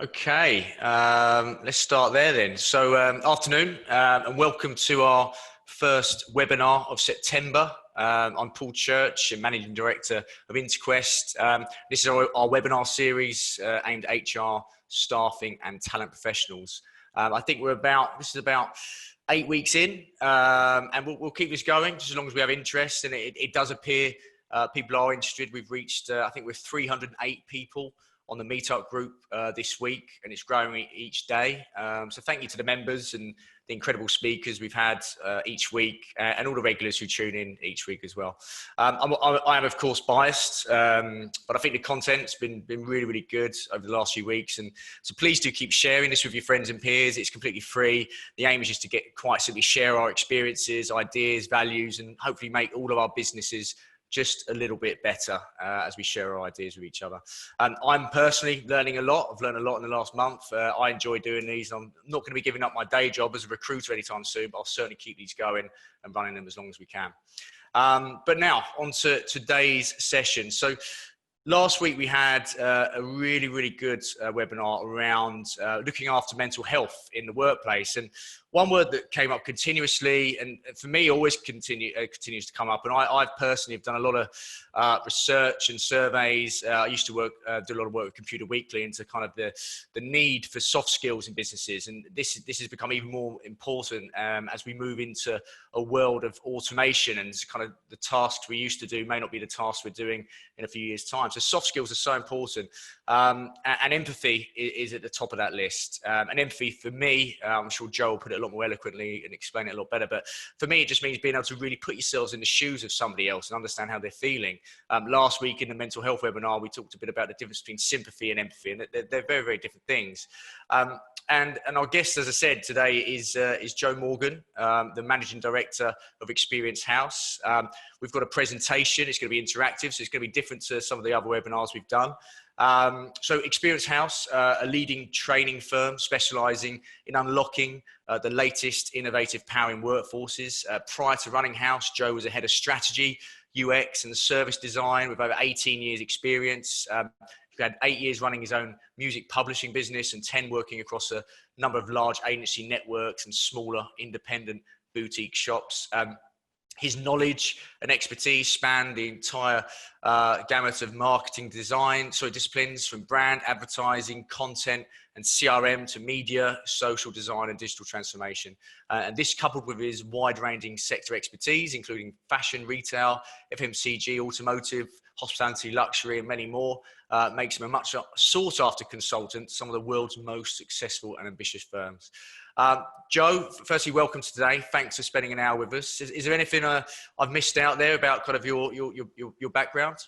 Okay, let's start there then. So, afternoon, and welcome to our first webinar of September. I'm Paul Church, Managing Director of Interquest. This is our webinar series aimed at HR, staffing, and talent professionals. I think this is about 8 weeks in, and we'll keep this going just as long as we have interest. And it does appear people are interested. We've reached, I think, we're 308 people on the meetup group this week, and it's growing each day. So thank you to the members and the incredible speakers we've had each week, and all the regulars who tune in each week as well. I am of course biased, but I think the content's been really, really good over the last few weeks. And so please do keep sharing this with your friends and peers. It's completely free. The aim is just to quite simply share our experiences, ideas, values, and hopefully make all of our businesses just a little bit better as we share our ideas with each other. I'm personally learning a lot. I've learned a lot in the last month. I enjoy doing these. I'm not going to be giving up my day job as a recruiter anytime soon, but I'll certainly keep these going and running them as long as we can. But now on to today's session. So last week we had a really, really good webinar around looking after mental health in the workplace. And one word that came up continuously, and for me always continues to come up, and I personally have done a lot of research and surveys. I used to do a lot of work with Computer Weekly into kind of the need for soft skills in businesses, and this has become even more important as we move into a world of automation, and kind of the tasks we used to do may not be the tasks we're doing in a few years' time. So soft skills are so important, and empathy is at the top of that list. And empathy for me, I'm sure Joe will put it a lot more eloquently and explain it a lot better, but for me it just means being able to really put yourselves in the shoes of somebody else and understand how they're feeling. Last week in the mental health webinar we talked a bit about the difference between sympathy and empathy, and they're very, very different things. And our guest, as I said, today is Joe Morgan, the Managing Director of Experience Haus. We've got a presentation. It's going to be interactive, so it's going to be different to some of the other webinars we've done. So Experience Haus, a leading training firm specialising in unlocking the latest innovative powering workforces. Prior to running Haus, Joe was a head of strategy, UX and service design with over 18 years experience. He had 8 years running his own music publishing business and 10 working across a number of large agency networks and smaller independent boutique shops. His knowledge and expertise span the entire gamut of marketing disciplines, from brand advertising, content and CRM to media, social design and digital transformation. And this, coupled with his wide-ranging sector expertise, including fashion, retail, FMCG, automotive, hospitality, luxury and many more, makes him a much sought-after consultant to some of the world's most successful and ambitious firms. Joe, firstly, welcome to today. Thanks for spending an hour with us. Is there anything I've missed out there about kind of your background?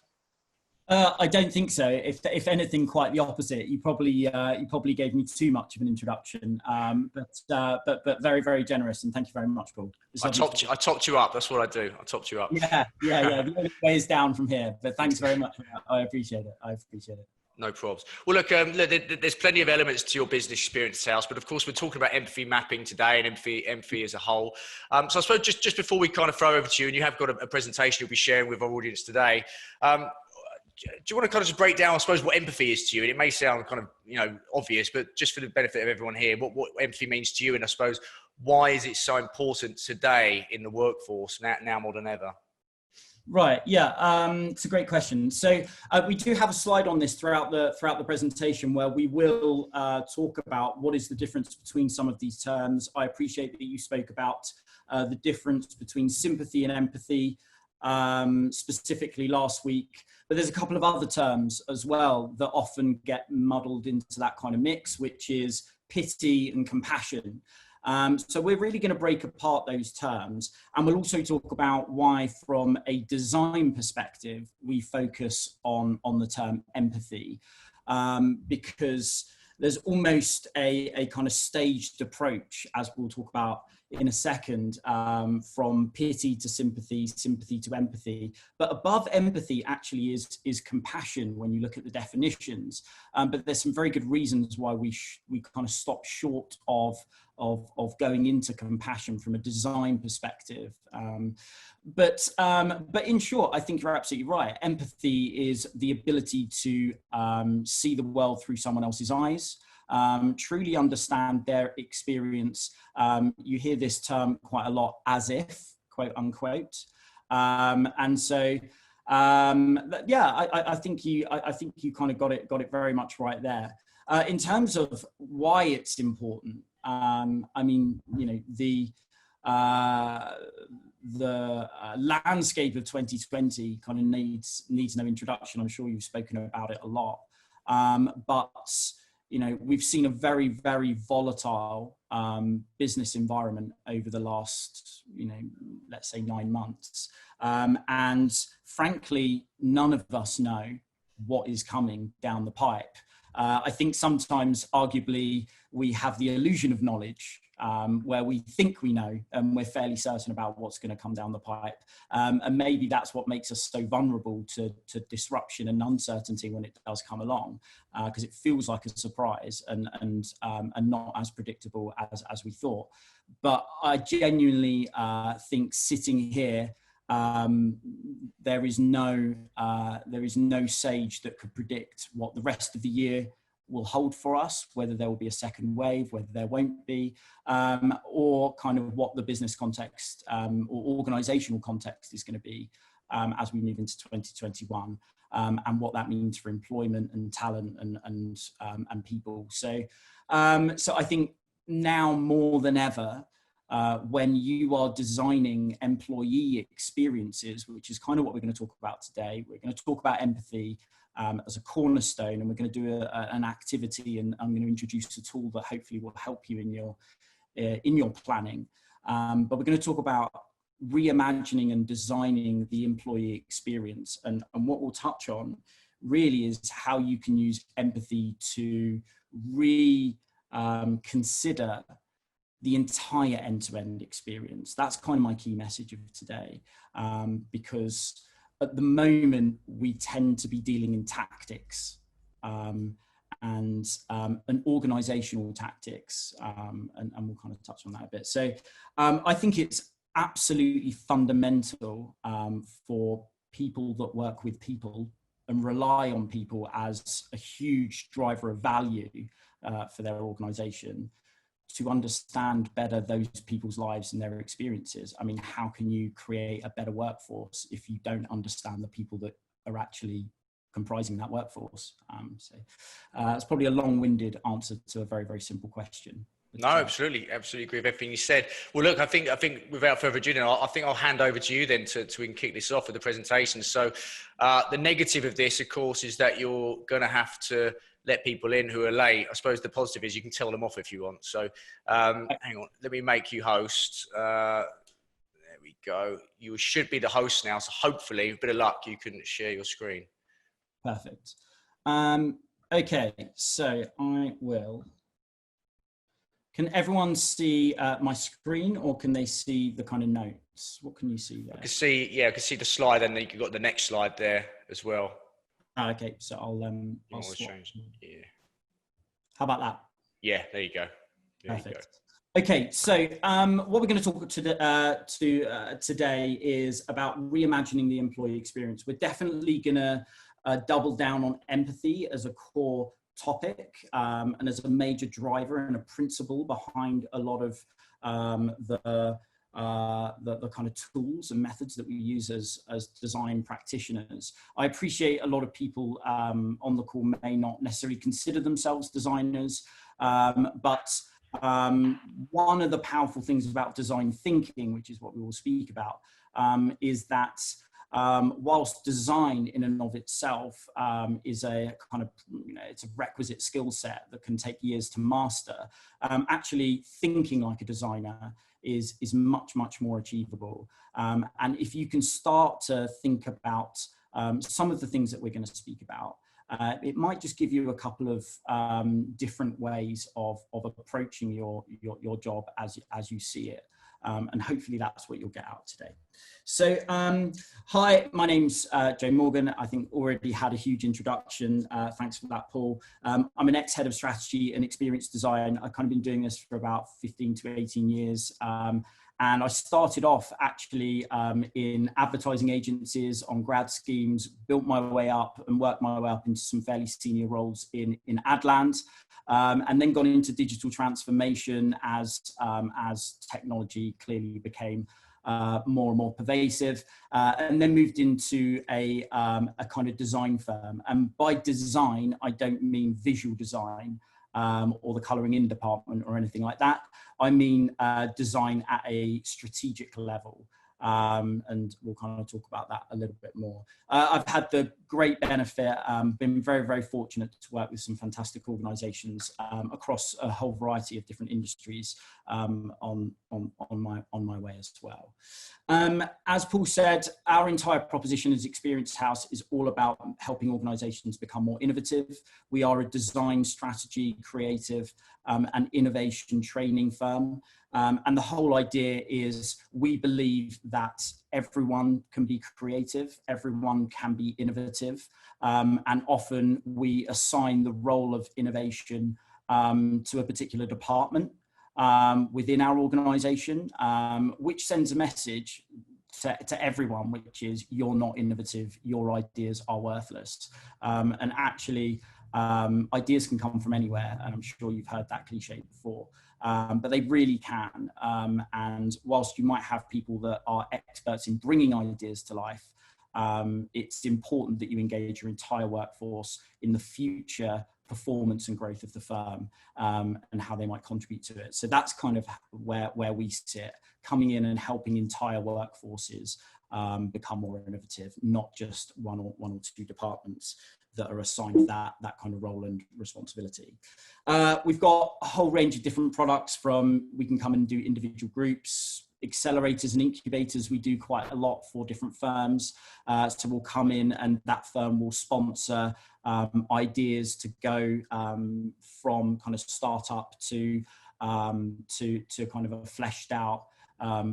I don't think so. If anything, quite the opposite. You probably gave me too much of an introduction, but very, very generous, and thank you very much, Paul. I topped you up. That's what I do. I topped you up. Yeah. The only way is down from here. But thanks very much for that. I appreciate it. No problems. Well, look, there's plenty of elements to your business experience, Haus, but of course we're talking about empathy mapping today and empathy as a whole. So I suppose just before we kind of throw over to you, and you have got a presentation you'll be sharing with our audience today. Do you want to kind of just break down, I suppose, what empathy is to you? And it may sound kind of, obvious, but just for the benefit of everyone here, what empathy means to you, and I suppose why is it so important today in the workforce now more than ever? Right. Yeah. It's a great question. So we do have a slide on this throughout the presentation where we will talk about what is the difference between some of these terms. I appreciate that you spoke about the difference between sympathy and empathy specifically last week, but there's a couple of other terms as well that often get muddled into that kind of mix, which is pity and compassion. So we're really going to break apart those terms, and we'll also talk about why, from a design perspective, we focus on the term empathy, because there's almost a kind of staged approach, as we'll talk about in a second, from pity to sympathy, sympathy to empathy. But above empathy actually is compassion when you look at the definitions. But there's some very good reasons why we kind of stop short of going into compassion from a design perspective. But in short, I think you're absolutely right. Empathy is the ability to see the world through someone else's eyes. truly understand their experience. You hear this term quite a lot, as if, quote unquote. And so, yeah, I think you kind of got it very much right there. In terms of why it's important, I mean, you know, the landscape of 2020 kind of needs no introduction. I'm sure you've spoken about it a lot, but you know, we've seen a very, very volatile business environment over the last, you know, let's say 9 months, and frankly, none of us know what is coming down the pipe. I think sometimes, arguably, we have the illusion of knowledge, where we think we know and we're fairly certain about what's going to come down the pipe. And maybe that's what makes us so vulnerable to disruption and uncertainty when it does come along, because it feels like a surprise and not as predictable as we thought. But I genuinely think sitting here, there is no sage that could predict what the rest of the year will hold for us, whether there will be a second wave, whether there won't be, or kind of what the business context or organizational context is going to be as we move into 2021, and what that means for employment and talent and people. So I think now more than ever, when you are designing employee experiences, which is kind of what we're going to talk about today, we're going to talk about empathy as a cornerstone, and we're going to do an activity, and I'm going to introduce a tool that hopefully will help you in your planning. But we're going to talk about reimagining and designing the employee experience, and what we'll touch on really is how you can use empathy to consider the entire end-to-end experience. That's kind of my key message of today, because at the moment we tend to be dealing in tactics and organizational tactics, and we'll kind of touch on that a bit. So I think it's absolutely fundamental for people that work with people and rely on people as a huge driver of value for their organization, to understand better those people's lives and their experiences. I mean, how can you create a better workforce if you don't understand the people that are actually comprising that workforce? So it's probably a long-winded answer to a very, very simple question. No, absolutely agree with everything you said. Well, look, I think without further ado, I think I'll hand over to you then to we can kick this off with the presentation. So the negative of this, of course, is that you're going to have to let people in who are late. I suppose the positive is you can tell them off if you want. So hang on, let me make you host. There we go. You should be the host now. So hopefully, with a bit of luck, you can share your screen. Perfect. Okay, so I will. Can everyone see my screen, or can they see the kind of notes? What can you see there? I can see the slide, and then you've got the next slide there as well. Okay, so I'll change. Yeah. How about that? Yeah, there you go. Perfect. Okay, so what we're going to talk today is about reimagining the employee experience. We're definitely going to double down on empathy as a core topic, and as a major driver and a principle behind a lot of the kind of tools and methods that we use as design practitioners. I appreciate a lot of people on the call may not necessarily consider themselves designers, but one of the powerful things about design thinking, which is what we will speak about, is that whilst design in and of itself is a kind of, it's a requisite skill set that can take years to master, actually thinking like a designer is much, much more achievable. And if you can start to think about some of the things that we're going to speak about, it might just give you a couple of different ways of approaching your job as you see it. And hopefully that's what you'll get out today. So, hi, my name's Joe Morgan. I think already had a huge introduction. Thanks for that, Paul. I'm an ex-head of strategy and experience design. I've kind of been doing this for about 15 to 18 years. And I started off actually in advertising agencies on grad schemes, built my way up and worked my way up into some fairly senior roles in Adland, and then got into digital transformation as technology clearly became more and more pervasive, and then moved into a kind of design firm. And by design, I don't mean visual design or the colouring in department or anything like that. I mean design at a strategic level. And we'll kind of talk about that a little bit more. I've had the great benefit, been very, very fortunate to work with some fantastic organisations across a whole variety of different industries on my way as well. As Paul said, our entire proposition as Experience Haus is all about helping organisations become more innovative. We are a design, strategy, creative and innovation training firm. And the whole idea is we believe that everyone can be creative, everyone can be innovative, and often we assign the role of innovation to a particular department within our organisation, which sends a message to everyone, which is you're not innovative, your ideas are worthless. And actually, ideas can come from anywhere, and I'm sure you've heard that cliche before. But they really can. And whilst you might have people that are experts in bringing ideas to life, it's important that you engage your entire workforce in the future performance and growth of the firm and how they might contribute to it. So that's kind of where we sit, coming in and helping entire workforces become more innovative, not just one or two departments that are assigned that kind of role and responsibility. We've got a whole range of different products from, we can come and do individual groups, accelerators and incubators. We do quite a lot for different firms. So we'll come in and that firm will sponsor ideas to go from kind of startup to kind of a fleshed out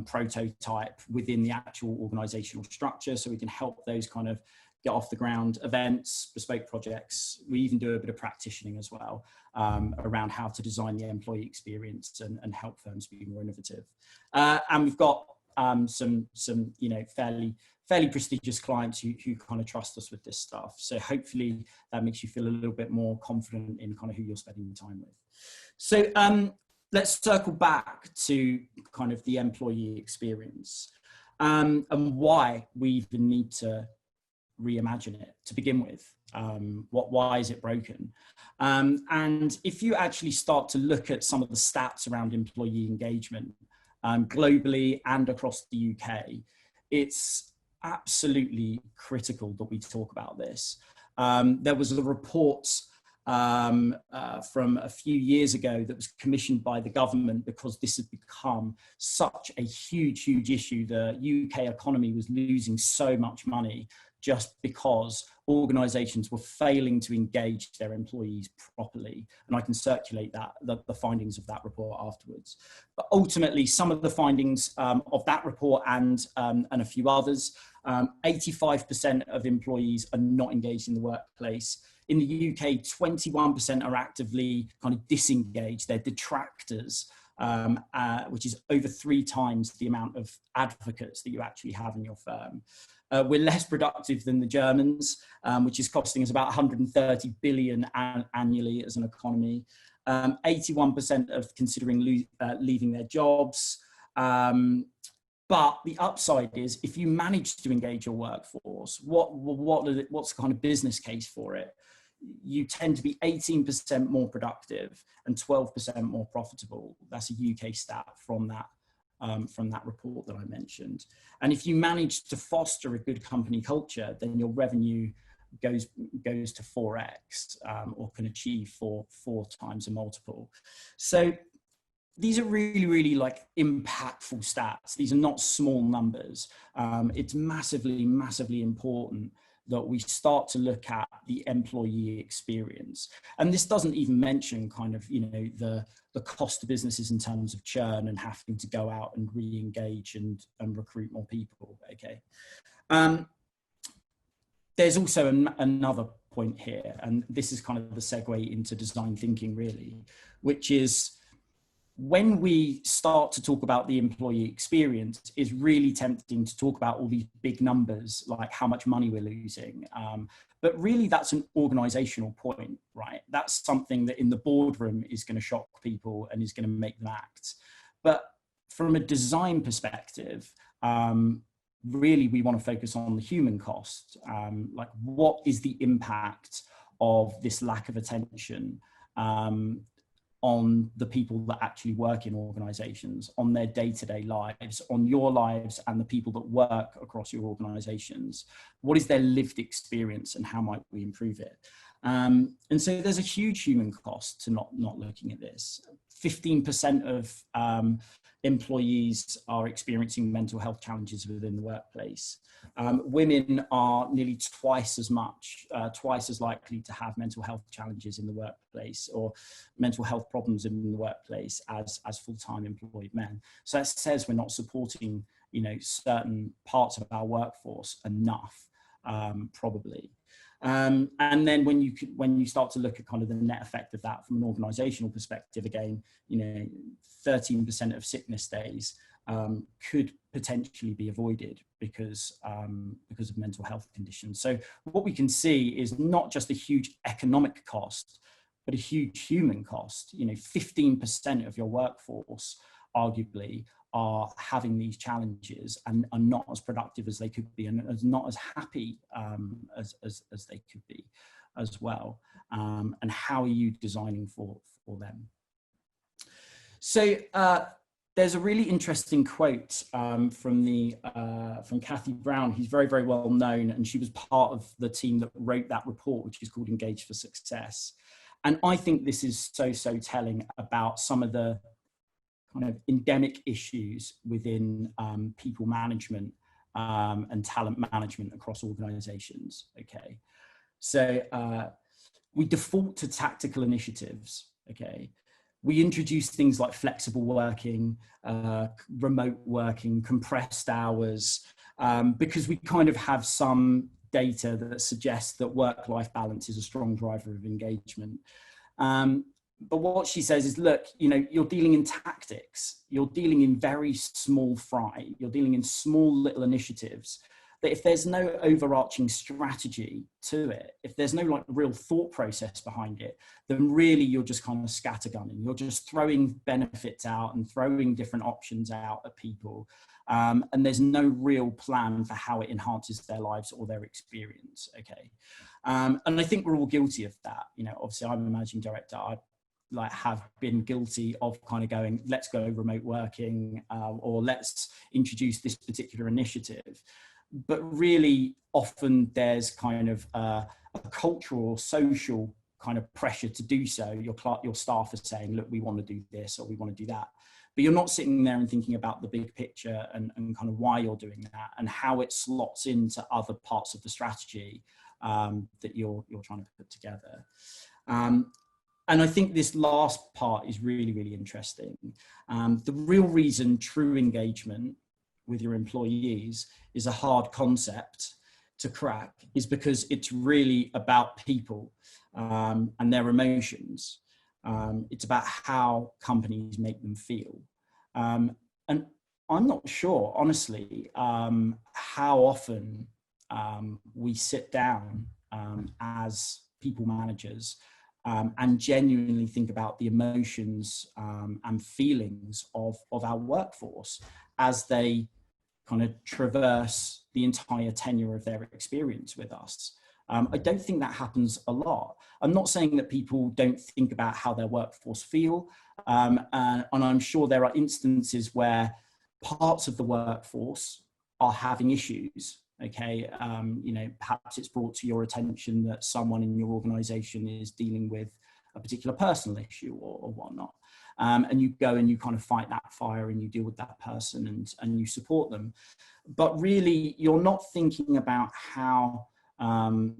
prototype within the actual organizational structure. So we can help those kind of get off the ground events, bespoke projects. We even do a bit of practitioning as well around how to design the employee experience and help firms be more innovative. And we've got some you know, fairly prestigious clients who kind of trust us with this stuff. So hopefully that makes you feel a little bit more confident in kind of who you're spending your time with. So let's circle back to kind of the employee experience and why we even need to reimagine it to begin with. Why is it broken? And if you actually start to look at some of the stats around employee engagement globally and across the UK, it's absolutely critical that we talk about this. There was a report from a few years ago that was commissioned by the government because this had become such a huge issue. The UK economy was losing so much money just because organisations were failing to engage their employees properly. And I can circulate the findings of that report afterwards. But ultimately, some of the findings of that report and a few others, 85% of employees are not engaged in the workplace. In the UK, 21% are actively kind of disengaged, they're detractors, which is over 3 times the amount of advocates that you actually have in your firm. We're less productive than the Germans, which is costing us about 130 billion annually as an economy. 81% of considering leaving their jobs. But the upside is if you manage to engage your workforce, what's the kind of business case for it? You tend to be 18% more productive and 12% more profitable. That's a UK stat from that report that I mentioned. And if you manage to foster a good company culture, then your revenue goes to 4x or can achieve four times a multiple. So these are really like impactful stats. These are not small numbers. It's massively important that we start to look at the employee experience. And this doesn't even mention kind of, you know, the cost to businesses in terms of churn and having to go out and re-engage and recruit more people, okay? There's also another point here, and this is kind of the segue into design thinking really, which is when we start to talk about the employee experience, it's really tempting to talk about all these big numbers, like how much money we're losing. But really that's an organizational point, right? That's something that in the boardroom is going to shock people and is going to make them act. But from a design perspective, really we want to focus on the human cost. Like, what is the impact of this lack of attention on the people that actually work in organizations, on their day-to-day lives, on your lives and the people that work across your organizations? What is their lived experience and how might we improve it? And so there's a huge human cost to not looking at this. 15% of employees are experiencing mental health challenges within the workplace. Women are nearly twice as likely to have mental health challenges in the workplace, or mental health problems in the workplace, as full-time employed men. So that says we're not supporting, certain parts of our workforce enough, probably. And then when you start to look at kind of the net effect of that from an organizational perspective, again, 13% of sickness days could potentially be avoided because of mental health conditions. So what we can see is not just a huge economic cost, but a huge human cost. 15% of your workforce arguably are having these challenges and are not as productive as they could be, and not as happy as they could be as well. And how are you designing for them? So there's a really interesting quote from Kathy Brown, who's very, very well known, and she was part of the team that wrote that report, which is called Engage for Success. And I think this is so telling about some of the kind of endemic issues within people management and talent management across organizations. Okay, so we default to tactical initiatives. Okay, we introduce things like flexible working, remote working, compressed hours, because we kind of have some data that suggests that work-life balance is a strong driver of engagement. But what she says is, look, you're dealing in tactics, you're dealing in very small fry, you're dealing in small little initiatives, that if there's no overarching strategy to it, if there's no like real thought process behind it, then really you're just kind of scattergunning. You're just throwing benefits out and throwing different options out at people. And there's no real plan for how it enhances their lives or their experience. Okay. And I think we're all guilty of that. Obviously I'm a managing director. I have been guilty of kind of going, let's go remote working, or let's introduce this particular initiative. But really often there's kind of a cultural or social kind of pressure to do so. Your staff are saying, look, we want to do this or we want to do that. But you're not sitting there and thinking about the big picture and kind of why you're doing that and how it slots into other parts of the strategy that you're trying to put together. And I think this last part is really, really interesting. The real reason true engagement with your employees is a hard concept to crack is because it's really about people and their emotions. It's about how companies make them feel. And I'm not sure, honestly, how often we sit down as people managers and genuinely think about the emotions and feelings of our workforce as they kind of traverse the entire tenure of their experience with us. I don't think that happens a lot. I'm not saying that people don't think about how their workforce feel, and I'm sure there are instances where parts of the workforce are having issues. Okay, perhaps it's brought to your attention that someone in your organization is dealing with a particular personal issue or whatnot. And you go and you kind of fight that fire and you deal with that person and you support them. But really, you're not thinking about how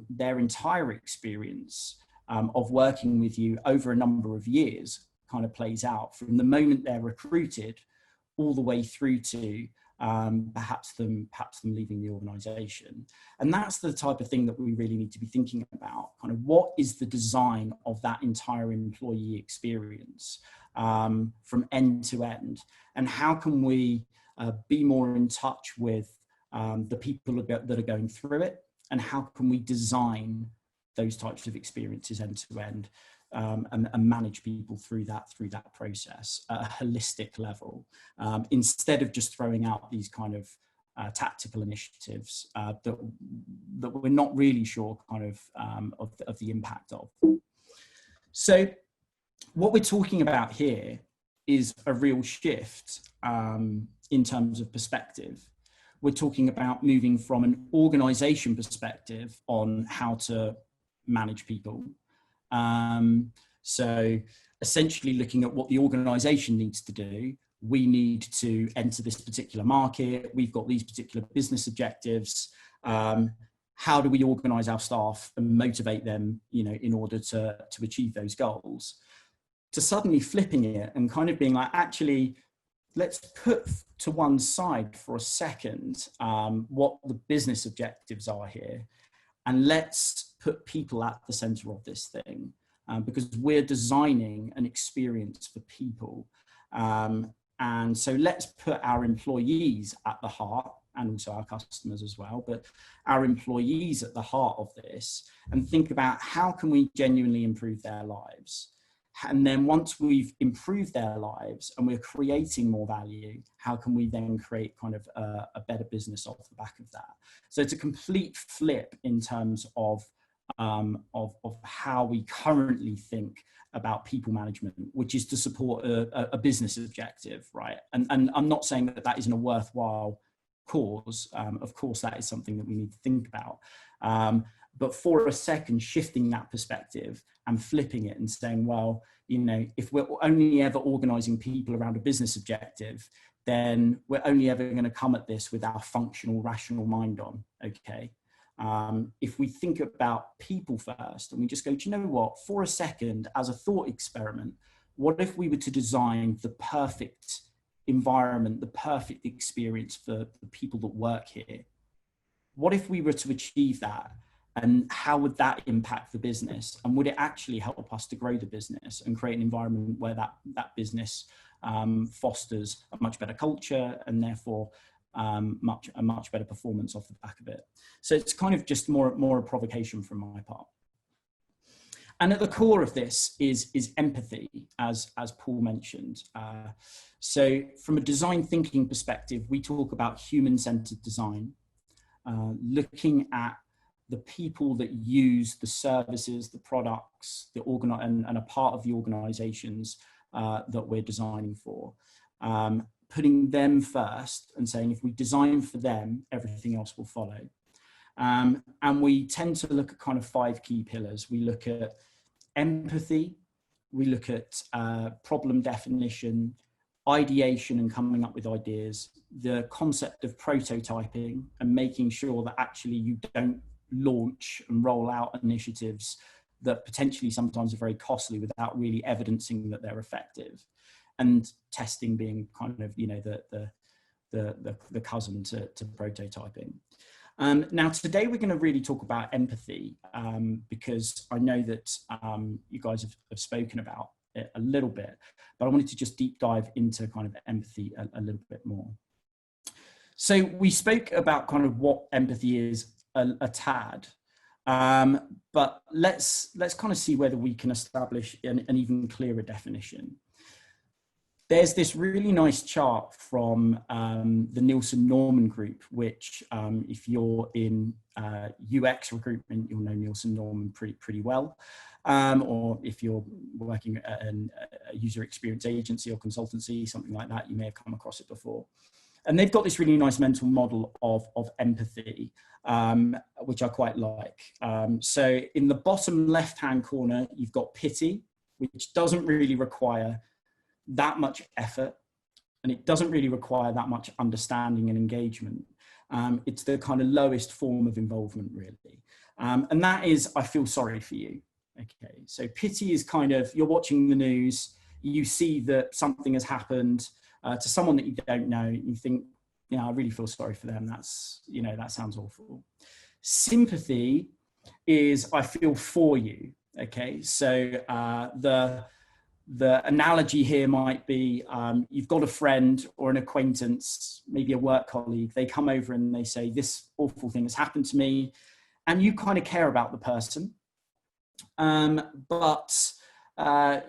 their entire experience of working with you over a number of years kind of plays out from the moment they're recruited all the way through to perhaps them leaving the organization. And that's the type of thing that we really need to be thinking about. Kind of what is the design of that entire employee experience from end to end, and how can we be more in touch with the people that are going through it, and how can we design those types of experiences end to end, and manage people through that process at a holistic level, instead of just throwing out these kind of tactical initiatives that we're not really sure kind of the impact of. So what we're talking about here is a real shift in terms of perspective. We're talking about moving from an organization perspective on how to manage people. So essentially looking at what the organization needs to do. We need to enter this particular market. We've got these particular business objectives. How do we organize our staff and motivate them, in order to achieve those goals? To suddenly flipping it and kind of being like, actually, let's put to one side for a second what the business objectives are here, and let's put people at the center of this thing, because we're designing an experience for people. And so let's put our employees at the heart, and also our customers as well, but our employees at the heart of this, and think about how can we genuinely improve their lives. And then once we've improved their lives and we're creating more value, how can we then create kind of a better business off the back of that? So it's a complete flip in terms of how we currently think about people management, which is to support a business objective, right? And I'm not saying that isn't a worthwhile cause. Of course, that is something that we need to think about. But for a second, shifting that perspective and flipping it and saying, well, if we're only ever organizing people around a business objective, then we're only ever going to come at this with our functional, rational mind on, okay? If we think about people first and we just go, do you know what, for a second, as a thought experiment, what if we were to design the perfect environment, the perfect experience for the people that work here? What if we were to achieve that? And how would that impact the business? And would it actually help us to grow the business and create an environment where that business fosters a much better culture and therefore a much better performance off the back of it? So it's kind of just more a provocation from my part. And at the core of this is empathy, as Paul mentioned. So from a design thinking perspective, we talk about human-centered design, looking at the people that use the services, the products, and are part of the organizations that we're designing for. Putting them first and saying, if we design for them, everything else will follow. And we tend to look at kind of 5 key pillars. We look at empathy, we look at problem definition, ideation and coming up with ideas, the concept of prototyping and making sure that actually you don't launch and roll out initiatives that potentially sometimes are very costly without really evidencing that they're effective, and testing being kind of the cousin to prototyping. Now today we're going to really talk about empathy, because I know that you guys have spoken about it a little bit, but I wanted to just deep dive into kind of empathy a little bit more. So we spoke about kind of what empathy is a tad, but let's kind of see whether we can establish an even clearer definition. There's this really nice chart from the Nielsen-Norman group, which if you're in UX recruitment, you'll know Nielsen-Norman pretty well. Or if you're working at a user experience agency or consultancy, something like that, you may have come across it before. And they've got this really nice mental model of empathy, which I quite like. So in the bottom left-hand corner, you've got pity, which doesn't really require that much effort, and it doesn't really require that much understanding and engagement. It's the kind of lowest form of involvement, really. And that is, I feel sorry for you. Okay, so pity is kind of, you're watching the news, you see that something has happened to someone that you don't know, you think, I really feel sorry for them. That's, that sounds awful. Sympathy is, I feel for you. Okay, so the analogy here might be, you've got a friend or an acquaintance, maybe a work colleague. They come over and they say, this awful thing has happened to me, and you kind of care about the person, but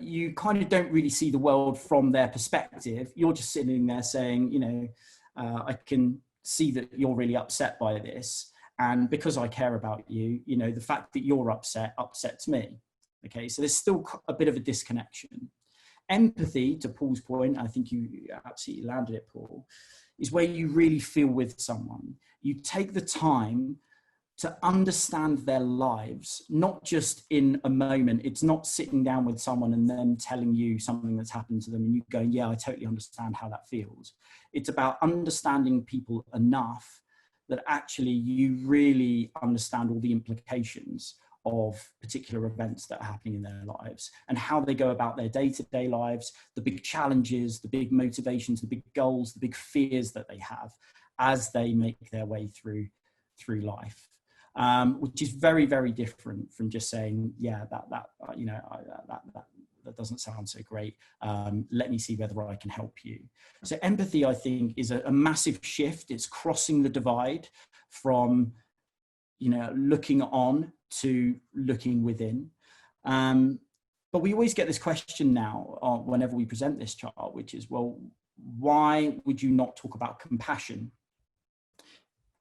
you kind of don't really see the world from their perspective. You're just sitting there saying, I can see that you're really upset by this, and because I care about you, the fact that you're upset upsets me. Okay, so there's still a bit of a disconnection. Empathy, to Paul's point, I think you absolutely landed it, Paul, is where you really feel with someone. You take the time to understand their lives, not just in a moment. It's not sitting down with someone and then telling you something that's happened to them and you going, yeah, I totally understand how that feels. It's about understanding people enough that actually you really understand all the implications of particular events that are happening in their lives and how they go about their day-to-day lives, the big challenges, the big motivations, the big goals, the big fears that they have as they make their way through life, which is very, very different from just saying, yeah, that doesn't sound so great. Let me see whether I can help you. So empathy, I think, is a massive shift. It's crossing the divide from looking on to looking within. But we always get this question now whenever we present this chart, which is, well, why would you not talk about compassion?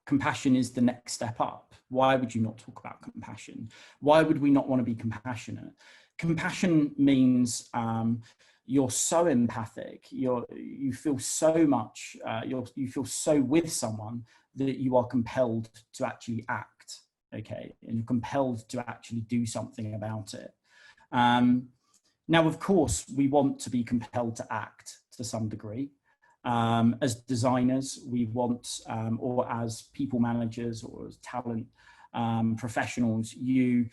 Compassion is the next step up. Why would you not talk about compassion? Why would we not want to be compassionate? Compassion means you're so empathic, you feel so much, you feel so with someone that you are compelled to actually act. Okay, and you're compelled to actually do something about it. Now, of course, we want to be compelled to act to some degree. As designers, we want, or as people managers or as talent professionals, you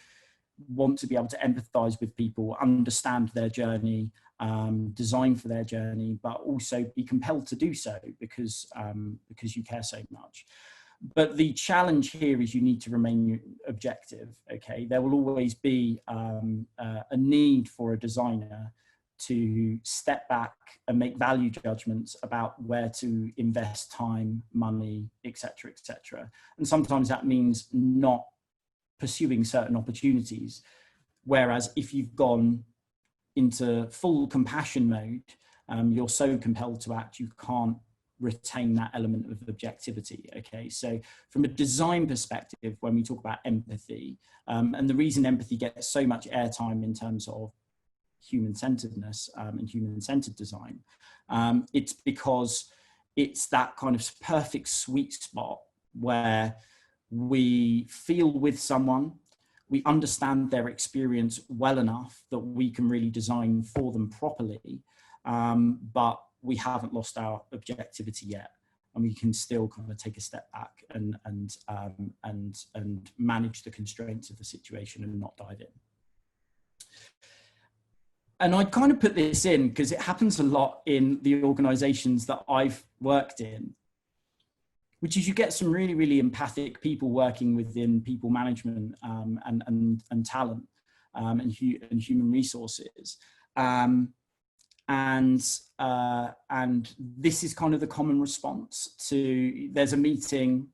want to be able to empathize with people, understand their journey, design for their journey, but also be compelled to do so because you care so much. But the challenge here is you need to remain objective. Okay, there will always be a need for a designer to step back and make value judgments about where to invest time, money, etc., etc. And sometimes that means not pursuing certain opportunities. Whereas if you've gone into full compassion mode, you're so compelled to act, you can't retain that element of objectivity. Okay, so from a design perspective, when we talk about empathy, and the reason empathy gets so much airtime in terms of human-centeredness and human-centered design, it's because it's that kind of perfect sweet spot where we feel with someone, we understand their experience well enough that we can really design for them properly, but we haven't lost our objectivity yet, and we can still kind of take a step back and manage the constraints of the situation and not dive in. And I kind of put this in because it happens a lot in the organizations that I've worked in, which is you get some really, really empathic people working within people management and talent and human resources. And this is kind of the common response to, there's a meeting,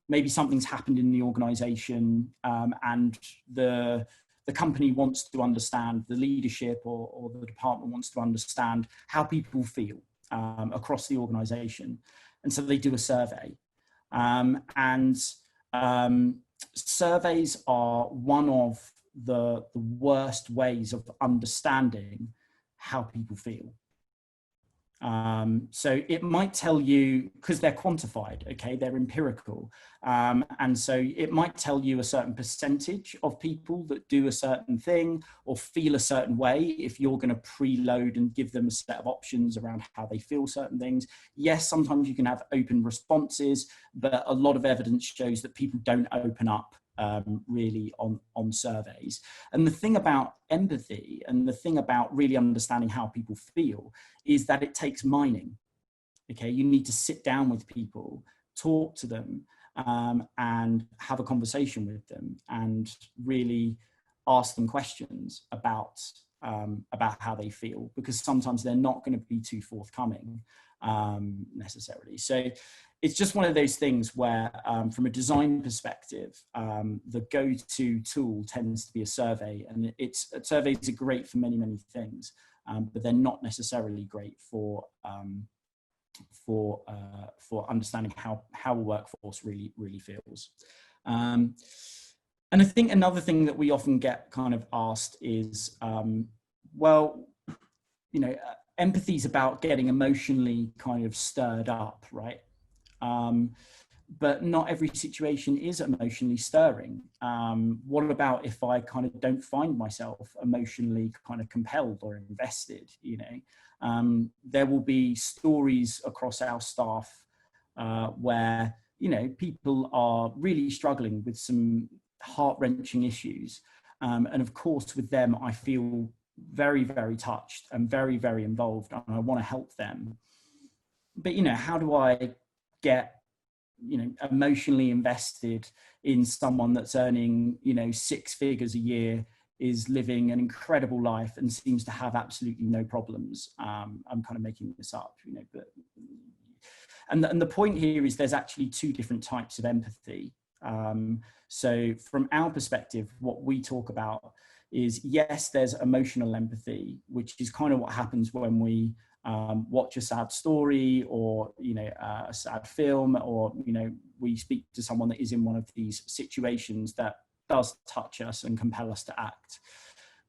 maybe something's happened in the organization, and the company wants to understand, the leadership or the department wants to understand how people feel across the organization. And so they do a survey. Surveys are one of the worst ways of understanding how people feel. So it might tell you, because they're quantified, okay, they're empirical. And so it might tell you a certain percentage of people that do a certain thing or feel a certain way if you're going to preload and give them a set of options around how they feel certain things. Yes, sometimes you can have open responses, but a lot of evidence shows that people don't open up really on surveys. And the thing about empathy and the thing about really understanding how people feel is that it takes mining. Okay, you need to sit down with people, talk to them, and have a conversation with them, and really ask them questions about how they feel, because sometimes they're not going to be too forthcoming necessarily. So it's just one of those things where, from a design perspective, the go-to tool tends to be a survey, and surveys are great for many, many things, but they're not necessarily great for understanding how a workforce really feels. And I think another thing that we often get kind of asked is, well, you know, empathy is about getting emotionally kind of stirred up, right? But not every situation is emotionally stirring. What about if I kind of don't find myself emotionally kind of compelled or invested, you know? There will be stories across our staff where, you know, people are really struggling with some heart-wrenching issues. And of course, with them, I feel very, very touched and very, very involved, and I want to help them. But, you know, how do I get, you know, emotionally invested in someone that's earning, you know, 6 figures a year, is living an incredible life and seems to have absolutely no problems? I'm kind of making this up, you know, but, and the point here is there's actually 2 different types of empathy. So from our perspective, what we talk about is, yes, there's emotional empathy, which is kind of what happens when we watch a sad story, or, you know, a sad film, or, you know, we speak to someone that is in one of these situations that does touch us and compel us to act.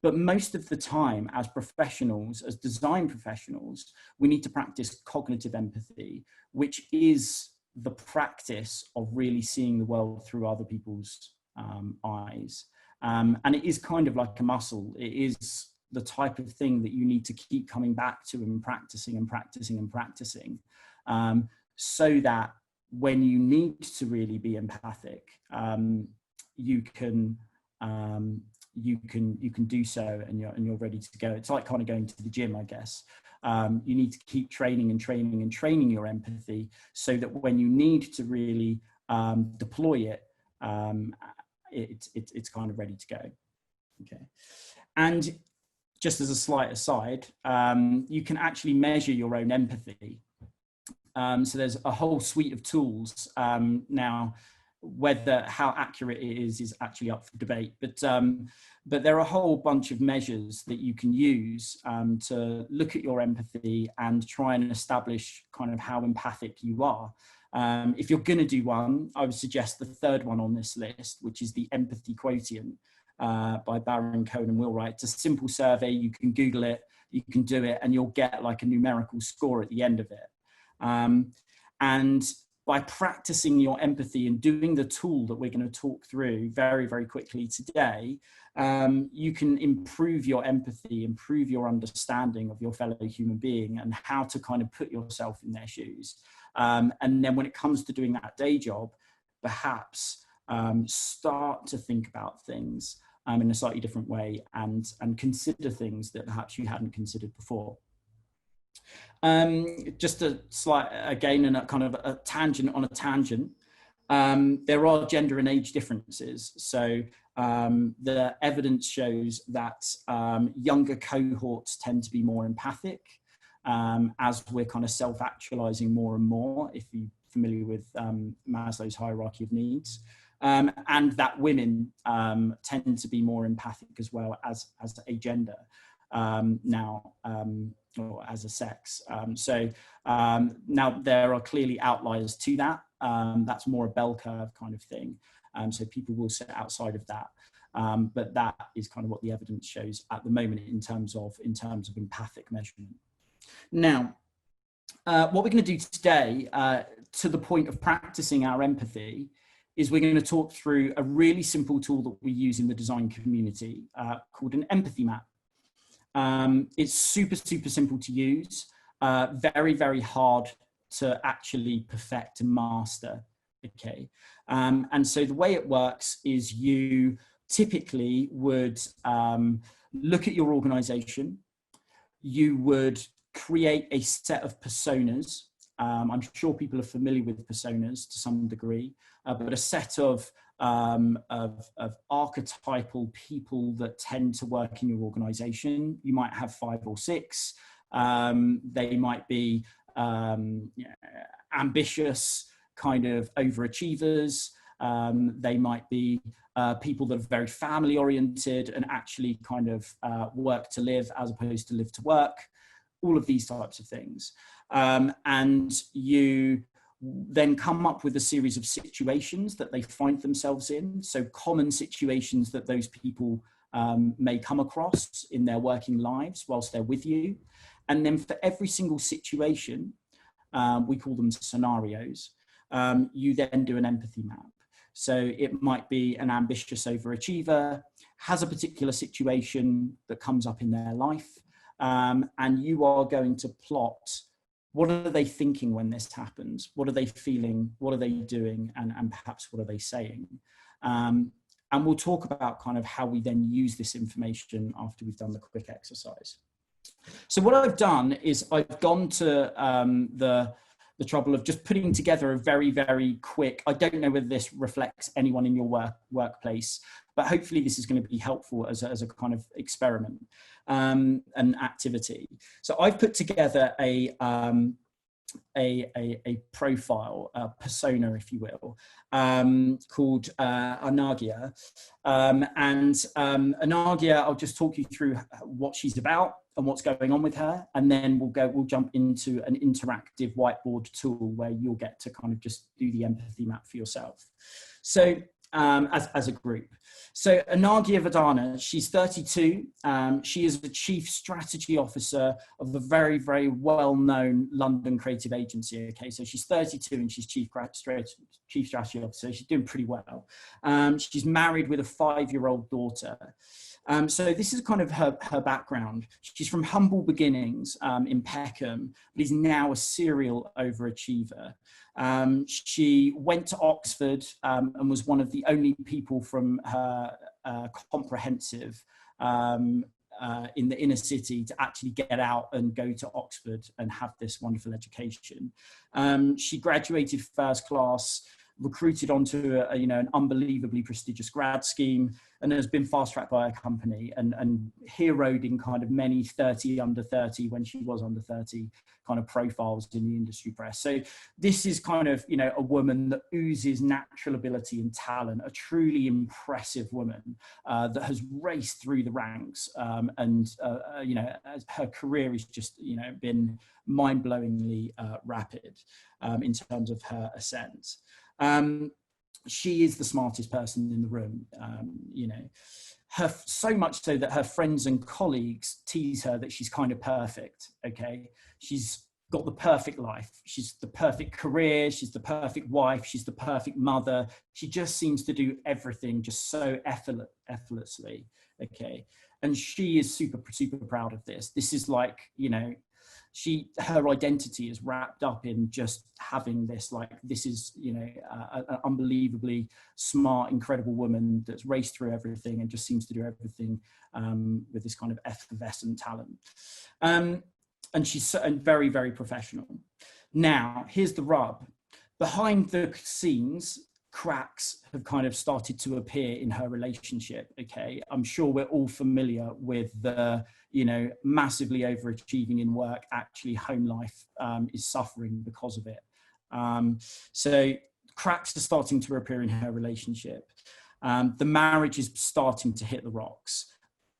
But most of the time, as professionals, as design professionals, we need to practice cognitive empathy, which is the practice of really seeing the world through other people's eyes. And it is kind of like a muscle. It is the type of thing that you need to keep coming back to and practicing and practicing and practicing, so that when you need to really be empathic, you can do so, and you're ready to go. It's like kind of going to the gym, I guess. You need to keep training and training and training your empathy, so that when you need to really deploy it, it's kind of ready to go. Okay. And just as a slight aside, you can actually measure your own empathy. So there's a whole suite of tools. Now, how accurate it is actually up for debate, but there are a whole bunch of measures that you can use to look at your empathy and try and establish kind of how empathic you are. If you're going to do one, I would suggest the 3rd one on this list, which is the empathy quotient by Baron, Cohen and Wilwright. It's a simple survey. You can Google it, you can do it, and you'll get like a numerical score at the end of it. And by practicing your empathy and doing the tool that we're going to talk through very, very quickly today, you can improve your empathy, improve your understanding of your fellow human being and how to kind of put yourself in their shoes. And then when it comes to doing that day job, perhaps start to think about things in a slightly different way, and consider things that perhaps you hadn't considered before. Just a slight, again, and a kind of a tangent on a tangent. There are gender and age differences. So the evidence shows that younger cohorts tend to be more empathic, as we're kind of self-actualizing more and more, if you're familiar with Maslow's hierarchy of needs. And that women tend to be more empathic as well as a gender now, or as a sex. So now there are clearly outliers to that. That's more a bell curve kind of thing. So people will sit outside of that. But that is kind of what the evidence shows at the moment in terms of empathic measurement. Now, what we're going to do today, to the point of practicing our empathy, is we're going to talk through a really simple tool that we use in the design community called an empathy map. It's super, super simple to use, very, very hard to actually perfect and master. Okay. And so the way it works is you typically would look at your organization, you would create a set of personas, I'm sure people are familiar with personas to some degree, but a set of archetypal people that tend to work in your organization. You might have 5 or 6. They might be ambitious, kind of overachievers. They might be people that are very family oriented and actually kind of work to live as opposed to live to work, all of these types of things. And you then come up with a series of situations that they find themselves in. So common situations that those people may come across in their working lives whilst they're with you. And then for every single situation, we call them scenarios, you then do an empathy map. So it might be an ambitious overachiever, has a particular situation that comes up in their life, and you are going to plot, what are they thinking when this happens? What are they feeling? What are they doing? And perhaps what are they saying? And we'll talk about kind of how we then use this information after we've done the quick exercise. So what I've done is I've gone to the trouble of just putting together a very, very quick, I don't know whether this reflects anyone in your workplace, but hopefully this is going to be helpful as a kind of experiment and activity. So I've put together a profile, a persona, if you will, called Anagia. Anagia, I'll just talk you through what she's about and what's going on with her, and then we'll jump into an interactive whiteboard tool where you'll get to kind of just do the empathy map for yourself. So as a group. So Anagia Vadana, she's 32. She is the Chief Strategy Officer of a very, very well-known London creative agency. Okay, so she's 32 and she's Chief Strategy Officer. She's doing pretty well. She's married with a 5-year-old daughter. So this is kind of her background. She's from humble beginnings in Peckham, but is now a serial overachiever. She went to Oxford and was one of the only people from her comprehensive in the inner city to actually get out and go to Oxford and have this wonderful education. She graduated first class, recruited onto an unbelievably prestigious grad scheme, and has been fast-tracked by a company and heroed in kind of many 30 under 30 when she was under 30 kind of profiles in the industry press. So this is kind of, a woman that oozes natural ability and talent, a truly impressive woman that has raced through the ranks. Her career has just, been mind-blowingly rapid in terms of her ascent. She is the smartest person in the room, so much so that her friends and colleagues tease her that she's kind of perfect. Okay, she's got the perfect life, she's the perfect career, she's the perfect wife, she's the perfect mother. She just seems to do everything just so effortlessly. Okay, and she is super proud of this. This is like, her identity is wrapped up in just having this, this is, an unbelievably smart, incredible woman that's raced through everything and just seems to do everything with this kind of effervescent talent. And she's very, very professional. Now, here's the rub. Behind the scenes, cracks have kind of started to appear in her relationship. Okay, I'm sure we're all familiar with the, massively overachieving in work. Actually, home life is suffering because of it. So cracks are starting to appear in her relationship. The marriage is starting to hit the rocks.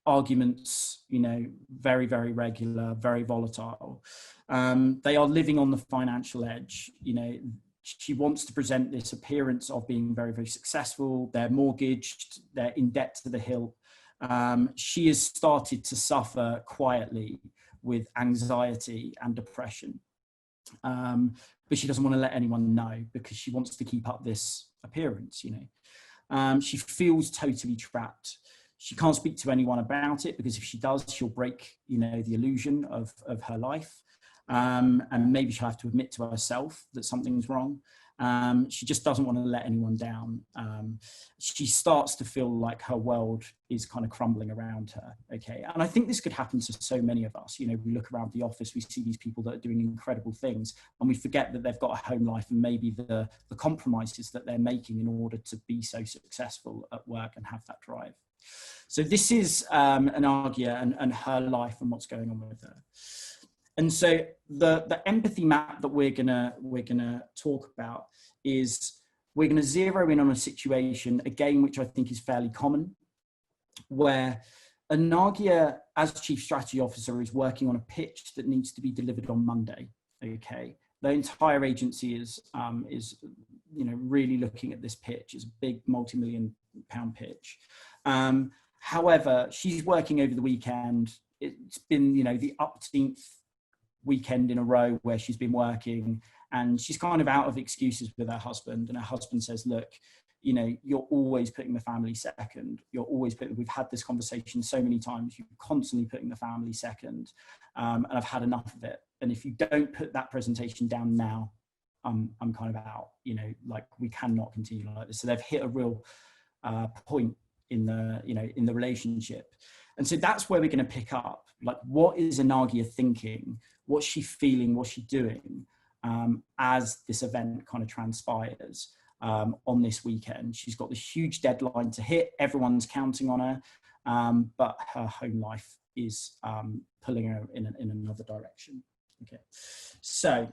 Arguments, very, very regular, very volatile. They are living on the financial edge. She wants to present this appearance of being very, very successful. They're mortgaged, they're in debt to the hilt. She has started to suffer quietly with anxiety and depression. But she doesn't want to let anyone know because she wants to keep up this appearance, She feels totally trapped. She can't speak to anyone about it because if she does, she'll break, the illusion of her life. And maybe she'll have to admit to herself that something's wrong. She just doesn't want to let anyone down. She starts to feel like her world is kind of crumbling around her. Okay. And I think this could happen to so many of us. You know, we look around the office, we see these people that are doing incredible things, and we forget that they've got a home life and maybe the compromises that they're making in order to be so successful at work and have that drive. So this is Anagia and her life and what's going on with her. And so the empathy map that we're gonna talk about is we're gonna zero in on a situation, again, which I think is fairly common, where Anagia, as Chief Strategy Officer, is working on a pitch that needs to be delivered on Monday. Okay, the entire agency is really looking at this pitch. It's a big multi-million-pound pitch. However, she's working over the weekend. It's been the upteenth weekend in a row where she's been working, and she's kind of out of excuses with her husband, and her husband says, look, you're always putting the family second. We've had this conversation so many times, you're constantly putting the family second, and I've had enough of it. And if you don't put that presentation down now, I'm kind of out, like we cannot continue like this. So they've hit a real point in the relationship. And so that's where we're going to pick up, like, what is Anagia thinking? What's she feeling? What's she doing as this event kind of transpires on this weekend? She's got this huge deadline to hit. Everyone's counting on her, but her home life is pulling her in another direction. Okay, so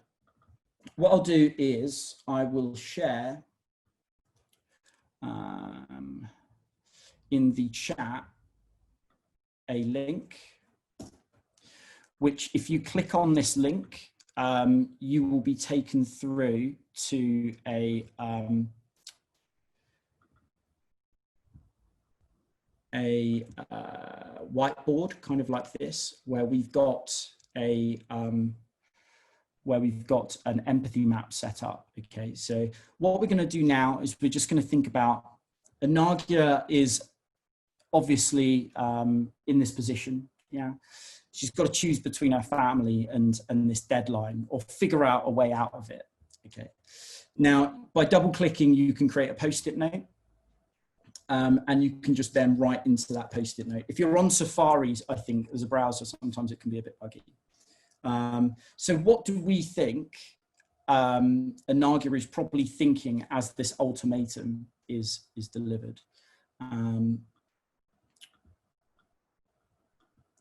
what I'll do is I will share in the chat a link, which if you click on this link, you will be taken through to a whiteboard, kind of like this, where we've got an empathy map set up. Okay, so what we're going to do now is we're just going to think about, Anagia is obviously in this position. Yeah, she's got to choose between her family and this deadline, or figure out a way out of it. Okay, now by double clicking you can create a post-it note, and you can just then write into that post-it note. If you're on Safaris, I think as a browser sometimes it can be a bit buggy. So what do we think Anagia is probably thinking as this ultimatum is delivered?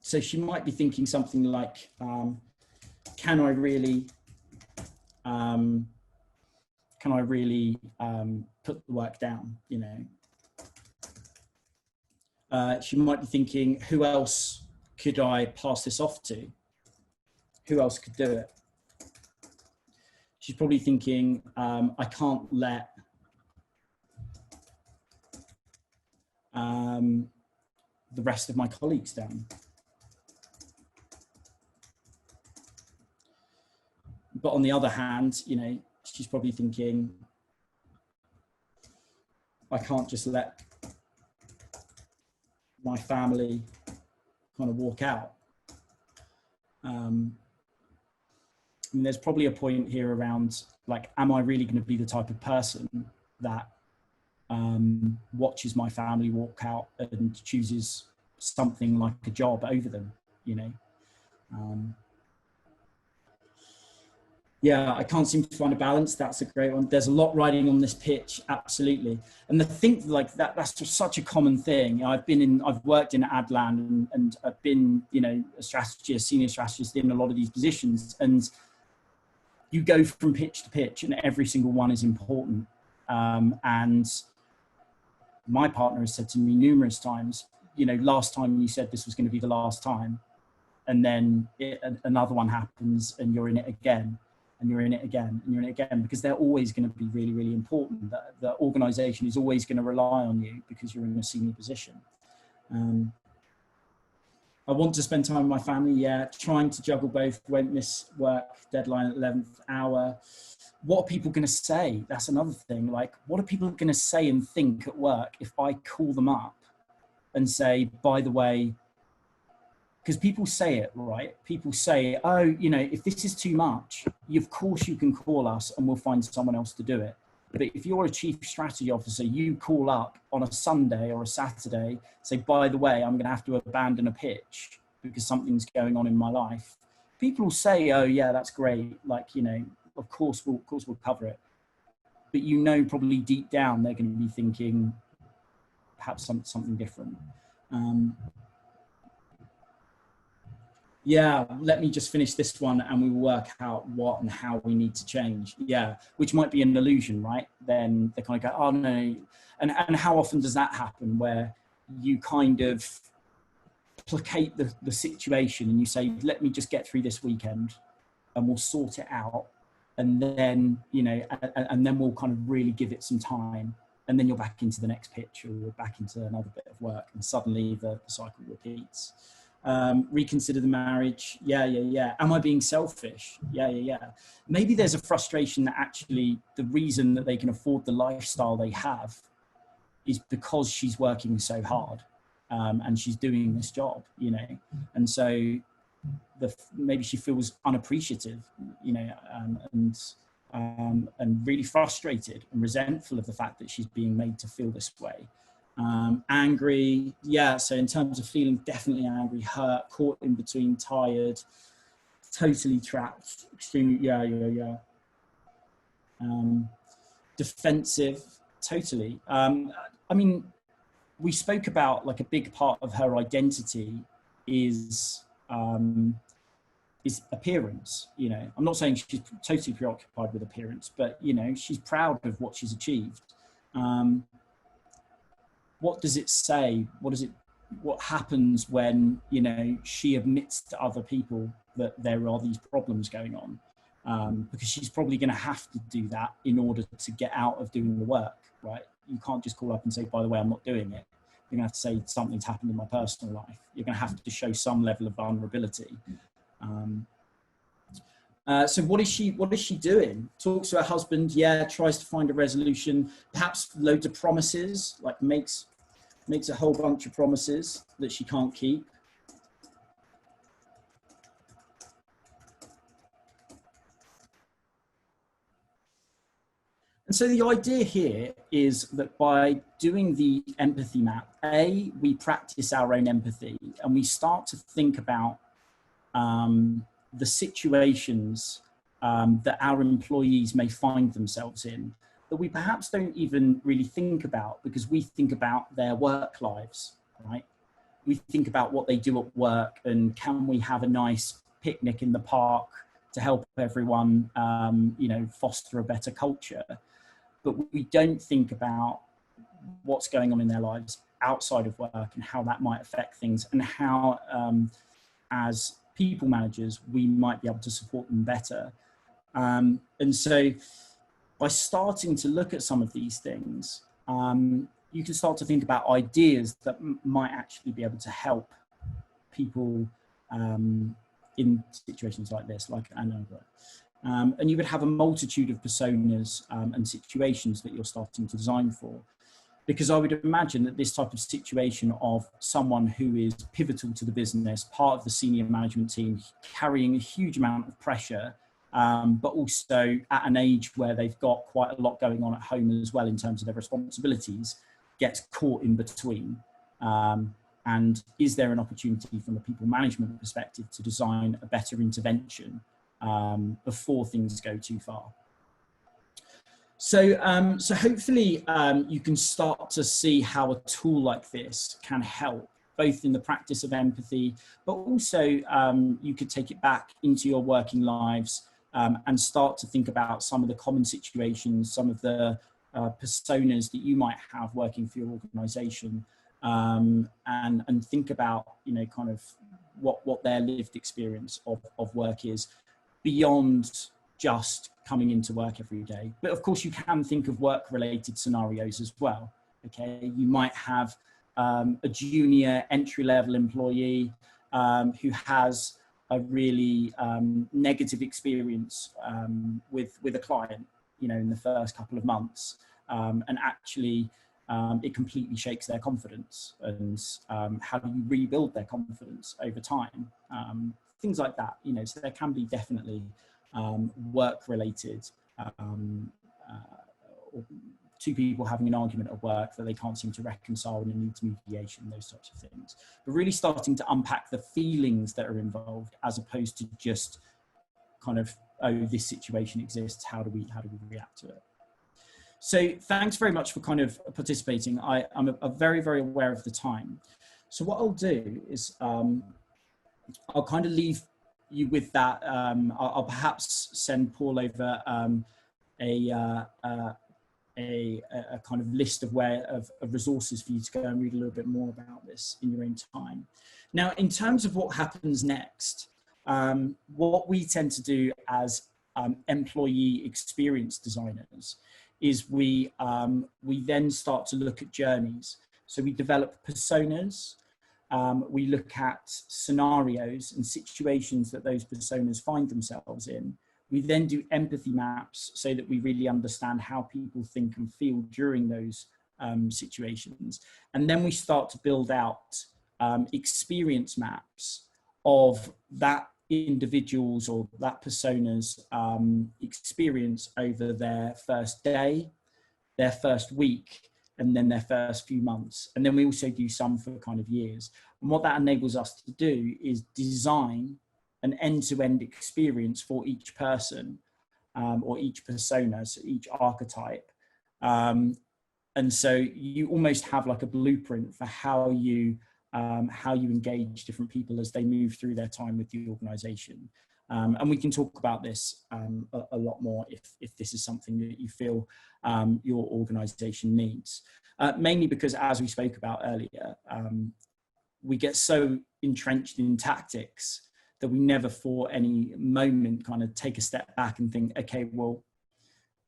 So she might be thinking something like, can I really put the work down? She might be thinking, who else could I pass this off to? Who else could do it? She's probably thinking, I can't let the rest of my colleagues down. But on the other hand, she's probably thinking, I can't just let my family kind of walk out. There's probably a point here around, like, am I really going to be the type of person that watches my family walk out and chooses something like a job over them, Yeah, I can't seem to find a balance. That's a great one. There's a lot riding on this pitch, absolutely. And the thing like that's just such a common thing. I've worked in ad land and I've been, a strategist, senior strategist in a lot of these positions, and you go from pitch to pitch and every single one is important. And my partner has said to me numerous times, last time you said this was going to be the last time, and then another one happens and you're in it again. And you're in it again, and you're in it again, because they're always going to be really, really important. The organization is always going to rely on you because you're in a senior position. I want to spend time with my family, yeah, trying to juggle both, won't miss work, deadline at 11th hour. What are people going to say? That's another thing. Like, what are people going to say and think at work if I call them up and say, by the way, because people say it, right? People say, oh, you know, if this is too much, of course you can call us and we'll find someone else to do it. But if you're a chief strategy officer, you call up on a Sunday or a Saturday, say, by the way, I'm going to have to abandon a pitch because something's going on in my life. People will say, oh yeah, that's great. Like, you know, of course we'll cover it. But you know, probably deep down, they're going to be thinking perhaps something different. Yeah, let me just finish this one and we will work out what and how we need to change. Yeah, which might be an illusion, right? Then they kind of go, oh no. And how often does that happen where you kind of placate the situation and you say, let me just get through this weekend and we'll sort it out. And then, you know, and then we'll kind of really give it some time. And then you're back into the next pitch or you're back into another bit of work and suddenly the cycle repeats. Reconsider the marriage. Yeah. Am I being selfish? Yeah. Maybe there's a frustration that actually the reason that they can afford the lifestyle they have is because she's working so hard and she's doing this job, you know, and so maybe she feels unappreciative, you know, and really frustrated and resentful of the fact that she's being made to feel this way. Angry, yeah, so in terms of feeling, definitely angry, hurt, caught in between, tired, totally trapped, extremely, yeah. Defensive, totally. I mean, we spoke about like a big part of her identity is appearance, you know. I'm not saying she's totally preoccupied with appearance, but, you know, she's proud of what she's achieved. What does it say? What happens when, you know, she admits to other people that there are these problems going on? Because she's probably going to have to do that in order to get out of doing the work, right? You can't just call up and say, by the way, I'm not doing it. You're going to have to say something's happened in my personal life. You're going to have to show some level of vulnerability. So what is she doing? Talks to her husband, yeah, tries to find a resolution, perhaps loads of promises, like makes a whole bunch of promises that she can't keep. And so the idea here is that by doing the empathy map, we practice our own empathy and we start to think about the situations that our employees may find themselves in that we perhaps don't even really think about because we think about their work lives, right? We think about what they do at work and can we have a nice picnic in the park to help everyone, you know, foster a better culture. But we don't think about what's going on in their lives outside of work and how that might affect things and how, as people managers, we might be able to support them better. And so by starting to look at some of these things, you can start to think about ideas that might actually be able to help people in situations like this, like another. And you would have a multitude of personas and situations that you're starting to design for. Because I would imagine that this type of situation of someone who is pivotal to the business, part of the senior management team, carrying a huge amount of pressure, but also at an age where they've got quite a lot going on at home as well in terms of their responsibilities, gets caught in between. And is there an opportunity from a people management perspective to design a better intervention before things go too far? So hopefully you can start to see how a tool like this can help, both in the practice of empathy, but also you could take it back into your working lives and start to think about some of the common situations, some of the personas that you might have working for your organization, and think about, you know, kind of what their lived experience of work is beyond just coming into work every day. But of course you can think of work-related scenarios as well. Okay, you might have a junior entry-level employee who has a really negative experience with a client, you know, in the first couple of months, and actually it completely shakes their confidence. And how do you rebuild their confidence over time? Things like that, you know, so there can be definitely work-related, two people having an argument at work that they can't seem to reconcile and it needs mediation, those types of things. But really starting to unpack the feelings that are involved as opposed to just kind of, oh, this situation exists, how do we react to it? So thanks very much for kind of participating. I'm very, very aware of the time. So what I'll do is I'll kind of leave you with that. I'll perhaps send Paul over a kind of list of resources for you to go and read a little bit more about this in your own time. Now, in terms of what happens next, what we tend to do as employee experience designers is we then start to look at journeys. So we develop personas. We look at scenarios and situations that those personas find themselves in. We then do empathy maps so that we really understand how people think and feel during those situations. And then we start to build out experience maps of that individual's or that persona's experience over their first day, their first week, and then their first few months. And then we also do some for kind of years. And what that enables us to do is design an end-to-end experience for each person or each persona, so each archetype. And so you almost have like a blueprint for how you engage different people as they move through their time with the organization. And we can talk about this a lot more if this is something that you feel your organization needs. Mainly because, as we spoke about earlier, we get so entrenched in tactics that we never for any moment kind of take a step back and think, okay, well,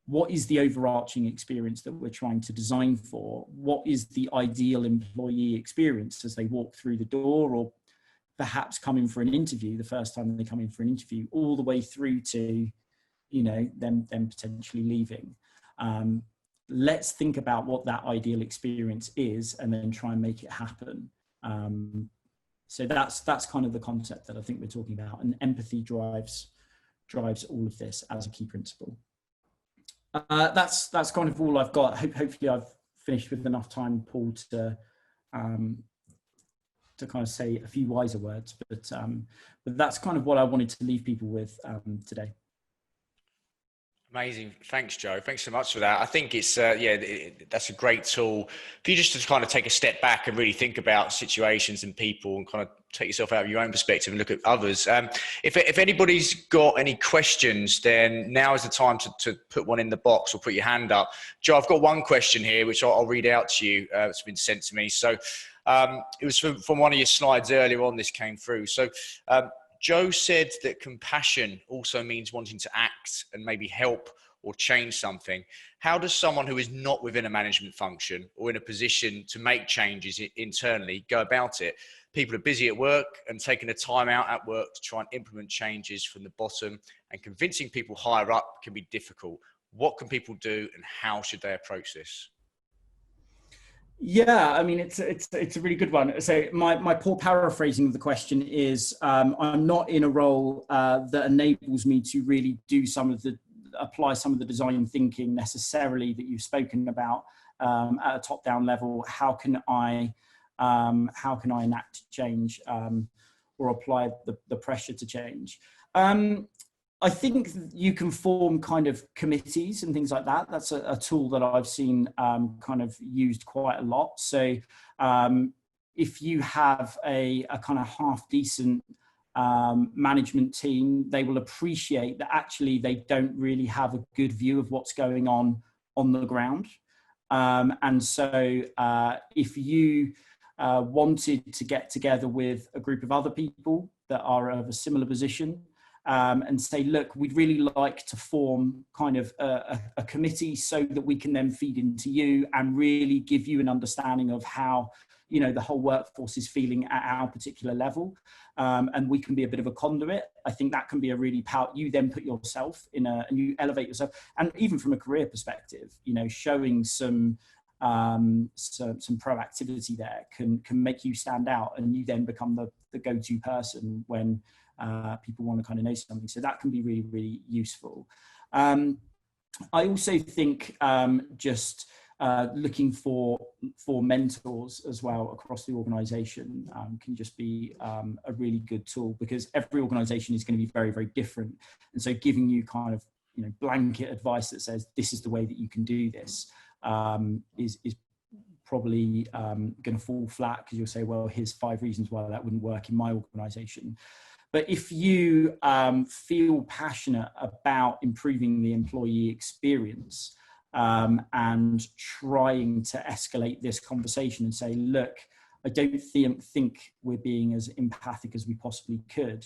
what is the overarching experience that we're trying to design for? What is the ideal employee experience as they walk through the door, or perhaps come in for an interview, the first time they come in for an interview, all the way through to, you know, them potentially leaving. Let's think about what that ideal experience is and then try and make it happen. So that's kind of the concept that I think we're talking about, and empathy drives all of this as a key principle. That's kind of all I've got. Hopefully I've finished with enough time, Paul, to kind of say a few wiser words, but that's kind of what I wanted to leave people with today. Amazing. Thanks, Joe. Thanks so much for that. I think it's, that's a great tool for you just to kind of take a step back and really think about situations and people and kind of take yourself out of your own perspective and look at others. If anybody's got any questions, then now is the time to put one in the box or put your hand up. Joe, I've got one question here, which I'll read out to you. It's been sent to me. So it was from one of your slides earlier on, this came through. So Joe said that compassion also means wanting to act and maybe help or change something. How does someone who is not within a management function or in a position to make changes internally go about it? People are busy at work and taking the time out at work to try and implement changes from the bottom, and convincing people higher up can be difficult. What can people do and how should they approach this? Yeah, I mean, it's a really good one. So my poor paraphrasing of the question is, I'm not in a role that enables me to really apply some of the design thinking necessarily that you've spoken about at a top-down level. How can I enact change or apply the pressure to change? I think you can form kind of committees and things like that. That's a tool that I've seen kind of used quite a lot. So if you have a kind of half decent management team, they will appreciate that actually they don't really have a good view of what's going on the ground. And so if you wanted to get together with a group of other people that are of a similar position, and say, look, we'd really like to form kind of a committee so that we can then feed into you and really give you an understanding of how, you know, the whole workforce is feeling at our particular level. And we can be a bit of a conduit. I think that can be a really you then put yourself and you elevate yourself. And even from a career perspective, you know, showing some some proactivity there can make you stand out, and you then become the go-to person when people want to kind of know something. So that can be really, really useful. I also think just looking for mentors as well across the organization can just be a really good tool, because every organization is going to be very, very different. And so giving you kind of, blanket advice that says this is the way that you can do this is probably going to fall flat, because you'll say, well, here's 5 reasons why that wouldn't work in my organization. But if you feel passionate about improving the employee experience and trying to escalate this conversation and say, look, I don't think we're being as empathic as we possibly could,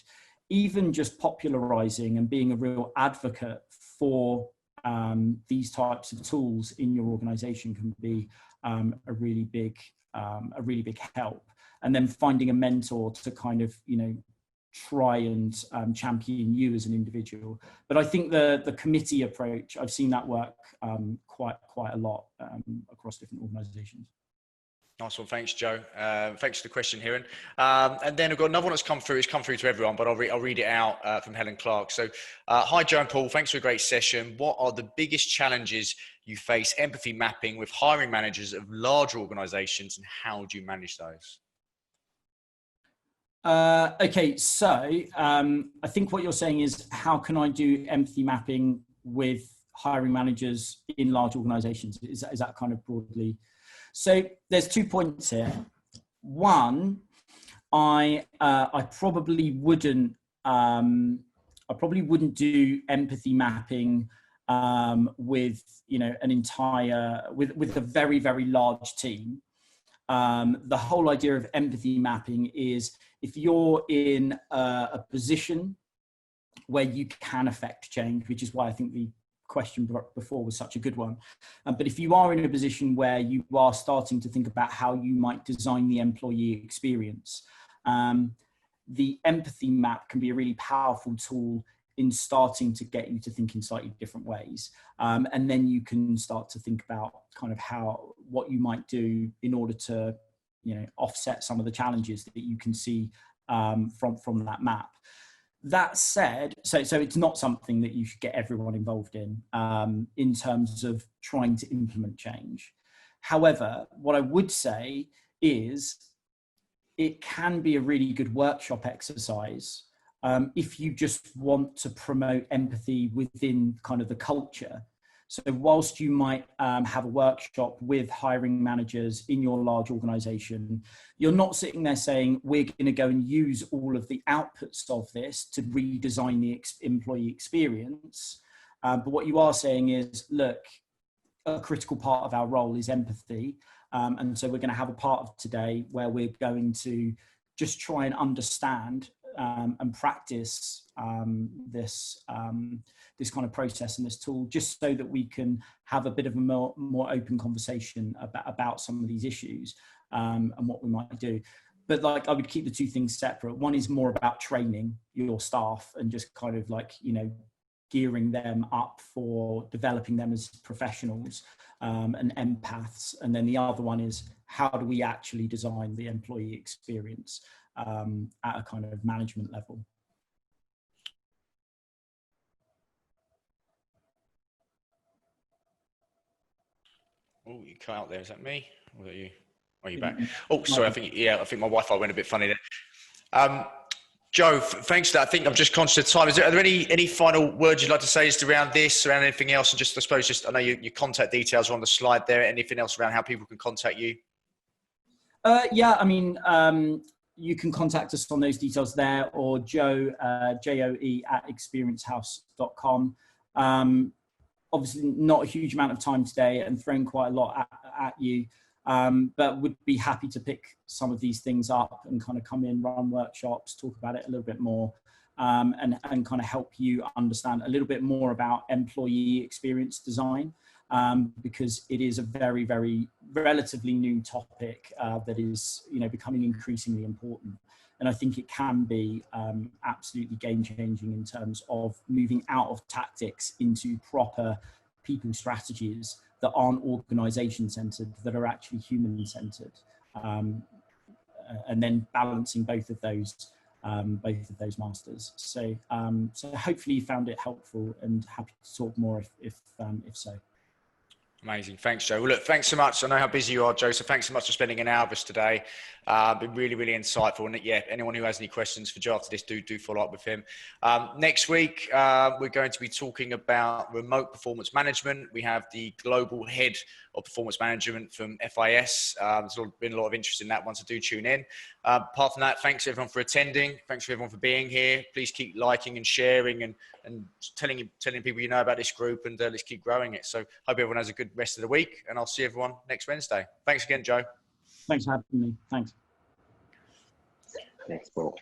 even just popularizing and being a real advocate for these types of tools in your organization can be a really big help. And then finding a mentor to kind of, try and champion you as an individual. But I think the committee approach, I've seen that work quite a lot across different organizations. Nice one. Thanks, Joe. Thanks for the question, Hiran. And then I've got another one that's come through. It's come through to everyone, but I'll read it out from Helen Clark. So, hi, Joe and Paul. Thanks for a great session. What are the biggest challenges you face empathy mapping with hiring managers of larger organizations, and how do you manage those? Okay, so I think what you're saying is, how can I do empathy mapping with hiring managers in large organizations? Is that kind of broadly? So there's 2 points here. One, I probably wouldn't do empathy mapping with with a very, very large team. The whole idea of empathy mapping is, if you're in a position where you can affect change, which is why I think the question before was such a good one. But if you are in a position where you are starting to think about how you might design the employee experience, the empathy map can be a really powerful tool in starting to get you to think in slightly different ways. And then you can start to think about kind of what you might do in order to, offset some of the challenges that you can see from that map. That said, so it's not something that you should get everyone involved in terms of trying to implement change. However, what I would say is it can be a really good workshop exercise if you just want to promote empathy within kind of the culture. So whilst you might have a workshop with hiring managers in your large organization, you're not sitting there saying, we're going to go and use all of the outputs of this to redesign the employee experience. But what you are saying is, look, a critical part of our role is empathy. And so we're going to have a part of today where we're going to just try and understand and practice this kind of process and this tool, just so that we can have a bit of a more open conversation about some of these issues and what we might do. But I would keep the 2 things separate. One is more about training your staff and just kind of gearing them up for developing them as professionals and empaths. And then the other one is, how do we actually design the employee experience at a kind of management level? Oh, you cut out there. Is that me? Or is that you? Are you back? Oh, sorry. I think my Wi-Fi went a bit funny there. Joe, thanks for that. I think I'm just conscious of time. Are there any final words you'd like to say just around this, around anything else? And I suppose, I know your contact details are on the slide there. Anything else around how people can contact you? Yeah, I mean, you can contact us on those details there, or Joe, JOE at experiencehaus.com. Obviously not a huge amount of time today and throwing quite a lot at you, but would be happy to pick some of these things up and kind of come in, run workshops, talk about it a little bit more, and kind of help you understand a little bit more about employee experience design, because it is a very, very relatively new topic that is, becoming increasingly important. And I think it can be absolutely game-changing in terms of moving out of tactics into proper people strategies that aren't organization centered, that are actually human centered, and then balancing both of those masters. So so hopefully you found it helpful, and happy to talk more if so. Amazing. Thanks, Joe. Well, look, thanks so much. I know how busy you are, Joe, so thanks so much for spending an hour with us today. Been really, really insightful. And yeah, anyone who has any questions for Joe after this, do follow up with him. Next week, we're going to be talking about remote performance management. We have the global head of performance management from FIS. There's been a lot of interest in that one, so do tune in. Apart from that, thanks everyone for attending. Thanks for everyone for being here. Please keep liking and sharing and telling people you know about this group, and let's keep growing it. So hope everyone has a good rest of the week, and I'll see everyone next Wednesday. Thanks again, Joe. Thanks for having me. Thanks. Thanks, Paul.